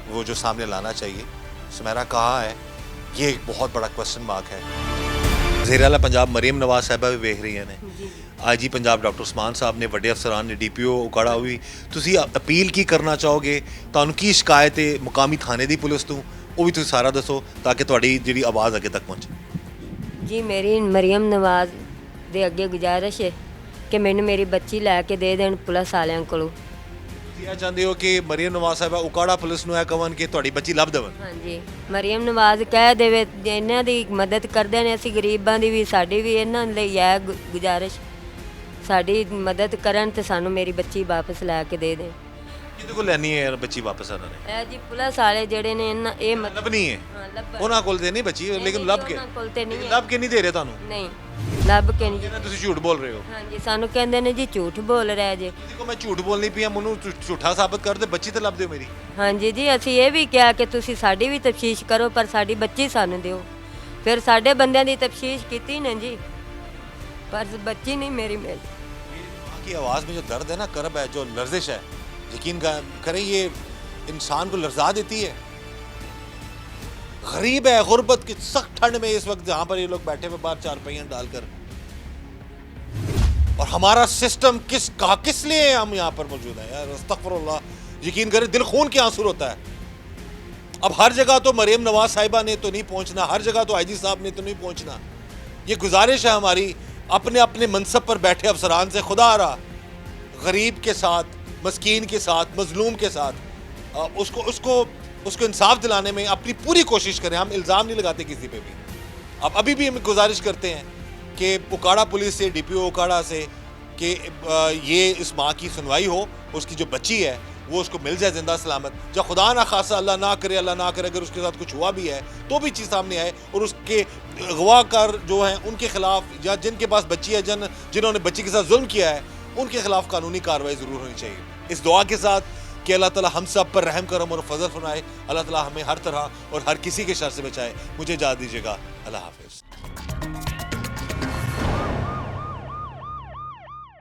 वो जो सामने लाना चाहिए। सुमेरा कहाँ है, ये एक बहुत बड़ा क्वेश्चन मार्क है। वज़ीर आला पंजाब मरीम नवाज साहिबा भी वेख रही हैं। IG पंजाब डॉक्टर उस्मान साहब ने, वड्डे अफसरान ने, DPO उकाड़ा भी, ਤੁਸੀਂ अपील की करना चाहोगे? ਤੁਹਾਨੂੰ ਕੀ ਸ਼ਿਕਾਇਤ ਹੈ ਮੁਕਾਮੀ ਥਾਣੇ ਦੀ ਪੁਲਿਸ ਤੋਂ, ਉਹ ਵੀ ਤੁਸੀਂ ਸਾਰਾ ਦੱਸੋ ਤਾਂ ਕਿ ਤੁਹਾਡੀ ਜਿਹੜੀ ਆਵਾਜ਼ ਅੱਗੇ ਤੱਕ ਪਹੁੰਚੇ।
ਜੀ ਮੇਰੀ ਮਰੀਮ ਨਵਾਜ਼ ਦੇ ਅੱਗੇ ਗੁਜ਼ਾਰਿਸ਼ ਹੈ ਕਿ ਮੈਨੂੰ ਮੇਰੀ ਬੱਚੀ ਲੈ ਕੇ ਦੇ ਦੇਣ ਪੁਲਿਸ ਵਾਲਿਆਂ ਕੋਲੋਂ।
ਤੁਸੀਂ ਇਹ ਚਾਹੁੰਦੇ ਹੋ ਕਿ ਮਰੀਮ ਨਵਾਜ਼ ਸਾਹਿਬਾ ਉਕਾੜਾ ਪੁਲਿਸ ਨੂੰ ਇਹ ਕਹਣ ਕਿ ਤੁਹਾਡੀ ਬੱਚੀ ਲੱਭ ਦੇਵਣ?
ਹਾਂਜੀ, ਮਰੀਮ ਨਵਾਜ਼ ਕਹਿ ਦੇਵੇ, ਇਹਨਾਂ ਦੀ ਮਦਦ ਕਰਦੇ ਨੇ, ਅਸੀਂ ਗਰੀਬਾਂ ਦੀ ਵੀ, ਸਾਡੀ ਵੀ ਇਹਨਾਂ ਲਈ ਹੈ ਗੁਜ਼ਾਰਿਸ਼, ਸਾਡੀ ਮਦਦ ਕਰਨ ਤੇ ਸਾਨੂੰ ਮੇਰੀ ਬੱਚੀ ਵਾਪਸ ਲੈ ਕੇ ਦੇ ਦੇਣ।
ਕਿਹਦੇ ਕੋਲ ਲੈਣੀ ਹੈ ਯਾਰ ਬੱਚੀ ਵਾਪਸ ਇਹਨਾਂ ਨੇ?
ਇਹ ਜੀ ਪੁਲਿਸ ਵਾਲੇ ਜਿਹੜੇ ਨੇ ਇਹਨਾਂ ਇਹ
ਲੱਭਣੀ ਹੈ
ਹਾਂ, ਲੱਭ
ਉਹਨਾਂ ਕੋਲ ਤੇ ਨਹੀਂ ਬੱਚੀ, ਲੇਕਿਨ ਲੱਭ ਕੇ,
ਉਹਨਾਂ ਕੋਲ ਤੇ ਨਹੀਂ ਹੈ।
ਲੱਭ ਕੇ ਨਹੀਂ ਦੇ ਰਹੇ ਤੁਹਾਨੂੰ?
ਨਹੀਂ, ਲੱਭ ਕੇ ਨਹੀਂ।
ਜਿਹਨਾਂ ਤੁਸੀਂ ਝੂਠ ਬੋਲ ਰਹੇ ਹੋ।
ਹਾਂਜੀ, ਸਾਨੂੰ ਕਹਿੰਦੇ ਨੇ ਜੀ ਝੂਠ ਬੋਲ ਰਿਹਾ ਜੇ।
ਤੁਸੀਂ ਕੋ ਮੈਂ ਝੂਠ ਬੋਲਣੀ ਪਈ ਆ, ਮੈਨੂੰ ਝੂਠਾ ਸਾਬਤ ਕਰ ਦੇ, ਬੱਚੀ ਤੇ ਲੱਭ ਦਿਓ ਮੇਰੀ।
ਹਾਂਜੀ ਜੀ, ਅਸੀਂ ਇਹ ਵੀ ਕਿਹਾ ਕਿ ਤੁਸੀਂ ਸਾਡੀ ਵੀ ਤਫਤੀਸ਼ ਕਰੋ, ਪਰ ਸਾਡੀ ਬੱਚੀ ਸਾਨੂੰ ਦਿਓ। ਫਿਰ ਸਾਡੇ ਬੰਦਿਆਂ ਦੀ ਤਫਤੀਸ਼ ਕੀਤੀ ਨੇ ਜੀ, ਪਰ ਬੱਚੀ ਨਹੀਂ ਮੇਰੀ ਮਿਲੀ।
की आवाज़ में जो दर्द है ना, करब है, जो लर्जिश है, यकीन करें ये इंसान को लर्जा देती है। गरीब है, गुर्बत की सख्त ठंड में इस वक्त जहाँ पर ये लोग बैठे हुए बाहर चारपाइयाँ डालकर, और हमारा सिस्टम किस लिए हम यहाँ पर मौजूद है यार? अस्तगफिरुल्लाह, यकीन करें दिल खून के आंसू होता है। अब हर जगह तो मरीम नवाज साहिबा ने तो नहीं पहुँचना, हर जगह तो IG साहब ने तो नहीं पहुँचना। ये गुजारिश है हमारी अपने अपने मनसब पर बैठे अफसरान से, खुदा रहा गरीब के साथ, मस्कीन के साथ, मजलूम के साथ उसको इंसाफ दिलाने में अपनी पूरी कोशिश करें। हम इल्ज़ाम नहीं लगाते किसी पे भी। अब अभी भी हम गुजारिश करते हैं कि उकाड़ा पुलिस से, DPO उकाड़ा से, कि ये इस माँ की सुनवाई हो, उसकी जो बच्ची है वो उसको मिल जाए जिंदा सलामत। जब खुदा ना खासा, अल्लाह ना करे, अगर उसके साथ कुछ हुआ भी है तो भी चीज़ सामने आए, और उसके अगवाकार जो हैं उनके खिलाफ, या जिनके पास बच्ची है, जिन्होंने बच्ची के साथ जुल्म किया है, उनके खिलाफ कानूनी कार्रवाई ज़रूर होनी चाहिए। इस दुआ के साथ कि अल्लाह ताला हम सब पर रहम करम और फजल फरमाए, अल्लाह ताला हमें हर तरह और हर किसी के शर से बचाए। मुझे इजाज़त दीजिएगा, अल्लाह हाफ़िज़।